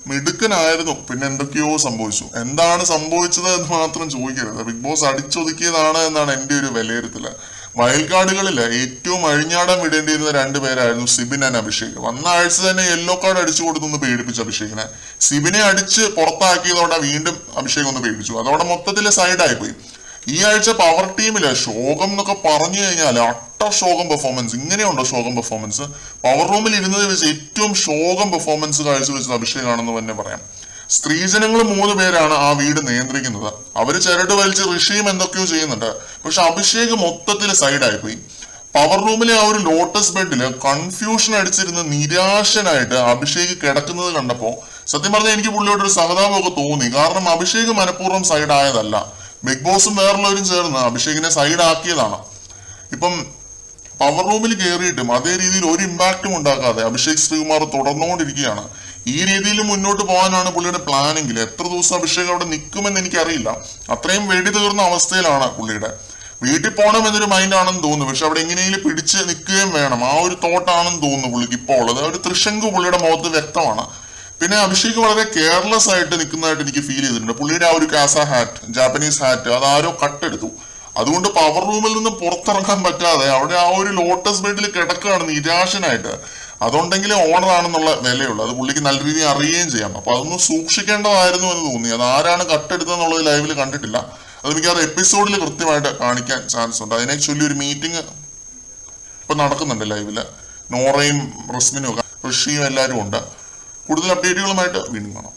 മിടുക്കനായിരുന്നു. പിന്നെ എന്തൊക്കെയോ സംഭവിച്ചു. എന്താണ് സംഭവിച്ചത് എന്ന് മാത്രം ചോദിക്കരുത്. ബിഗ് ബോസ് അടിച്ചൊതുക്കിയതാണ് എന്നാണ് എന്റെ ഒരു വിലയിരുത്തല്. വയൽക്കാടുകളില് ഏറ്റവും അഴിഞ്ഞാടാൻ വിടേണ്ടിയിരുന്ന രണ്ടുപേരായിരുന്നു സിബിൻ ആൻഡ് അഭിഷേക്. വന്ന ആഴ്ച തന്നെ യെല്ലോ കാർഡ് അടിച്ചു കൊടുത്തൊന്ന് പേടിപ്പിച്ചു അഭിഷേകിനെ. സിബിനെ അടിച്ച് പുറത്താക്കിയതോടെ വീണ്ടും അഭിഷേക് ഒന്ന് പേടിപ്പിച്ചു. അതോടെ മൊത്തത്തില് സൈഡായി പോയി. ഈ ആഴ്ച പവർ ടീമില് ശോകം എന്നൊക്കെ പറഞ്ഞു കഴിഞ്ഞാൽ അട്ട ശോകം പെർഫോമൻസ്. ഇങ്ങനെയുണ്ടോ ശോകം പെർഫോമൻസ്? പവർ റൂമിൽ ഇരുന്നത് വെച്ച് ഏറ്റവും ശോകം പെർഫോമൻസ് കാഴ്ചവെച്ചത് അഭിഷേകാണെന്ന് തന്നെ പറയാം. സ്ത്രീജനങ്ങൾ 3 പേരാണ് ആ വീട് നിയന്ത്രിക്കുന്നത്. അവര് ചരട് വലിച്ച് ഋഷിയും എന്തൊക്കെയോ ചെയ്യുന്നുണ്ട്. പക്ഷെ അഭിഷേക് മൊത്തത്തിൽ സൈഡായി പോയി. പവർ റൂമിലെ ആ ഒരു ലോട്ടസ് ബെഡില് കൺഫ്യൂഷൻ അടിച്ചിരുന്ന നിരാശനായിട്ട് അഭിഷേക് കിടക്കുന്നത് കണ്ടപ്പോ സത്യം പറഞ്ഞാൽ എനിക്ക് പുള്ളിയോട് ഒരു സഹതാപമൊക്കെ തോന്നി. കാരണം അഭിഷേക് മനഃപൂർവ്വം സൈഡ് ആയതല്ല. ബിഗ് ബോസും വേറുള്ളവരും ചേർന്ന് അഭിഷേകിനെ സൈഡ് ആക്കിയതാണ്. ഇപ്പം പവർ റൂമിൽ കയറിയിട്ടും അതേ രീതിയിൽ ഒരു ഇമ്പാക്റ്റും ഉണ്ടാക്കാതെ അഭിഷേക് ശ്രീകുമാർ തുടർന്നുകൊണ്ടിരിക്കുകയാണ്. ഈ രീതിയിൽ മുന്നോട്ട് പോകാനാണ് പുള്ളിയുടെ പ്ലാനെങ്കിൽ എത്ര ദിവസം അഭിഷേക് അവിടെ നിൽക്കുമെന്ന് എനിക്കറിയില്ല. അത്രയും വെടി തീർന്ന അവസ്ഥയിലാണ് പുള്ളിയുടെ. വീട്ടിൽ പോകണം എന്നൊരു മൈൻഡാണെന്ന് തോന്നുന്നു. പക്ഷെ അവിടെ എങ്ങനെയെങ്കിലും പിടിച്ച് നിൽക്കുകയും വേണം, ആ ഒരു തോട്ടാണെന്ന് തോന്നുന്നു പുള്ളിക്ക് ഇപ്പോൾ ഉള്ളത്. ഒരു തൃശങ്കു പുള്ളിയുടെ മുഖത്ത് വ്യക്തമാണ്. പിന്നെ അഭിഷേക് വളരെ കെയർലെസ് ആയിട്ട് നിൽക്കുന്നതായിട്ട് എനിക്ക് ഫീൽ ചെയ്തിട്ടുണ്ട്. പുള്ളിയുടെ ആ ഒരു കാസ ഹാറ്റ്, ജാപ്പനീസ് ഹാറ്റ്, അത് ആരോ കട്ടെടുത്തു. അതുകൊണ്ട് പവർ റൂമിൽ നിന്ന് പുറത്തിറങ്ങാൻ പറ്റാതെ അവിടെ ആ ഒരു ലോട്ടസ് ബെഡിൽ കിടക്കുകയാണ് നിരാശനായിട്ട്. അതുണ്ടെങ്കിൽ ഓണർ ആണെന്നുള്ള വിലയുള്ളൂ. അത് പുള്ളിക്ക് നല്ല രീതിയിൽ അറിയുകയും ചെയ്യാം. അപ്പൊ അതൊന്ന് സൂക്ഷിക്കേണ്ടതായിരുന്നു എന്ന് തോന്നി. അത് ആരാണ് കട്ടെടുത്തെന്നുള്ളത് ലൈവിൽ കണ്ടിട്ടില്ല. അത് മിക്കവാറും എപ്പിസോഡിൽ കൃത്യമായിട്ട് കാണിക്കാൻ ചാൻസ് ഉണ്ട്. അതിനെ ചൊല്ലി ഒരു മീറ്റിംഗ് ഇപ്പൊ നടക്കുന്നുണ്ട് ലൈവില്. നോറയും റസ്മിനും ഒക്കെ, ഋഷിയും എല്ലാവരും ഉണ്ട്. കൂടുതൽ അപ്ഡേറ്റുകളുമായിട്ട് വീണ്ടും കാണാം.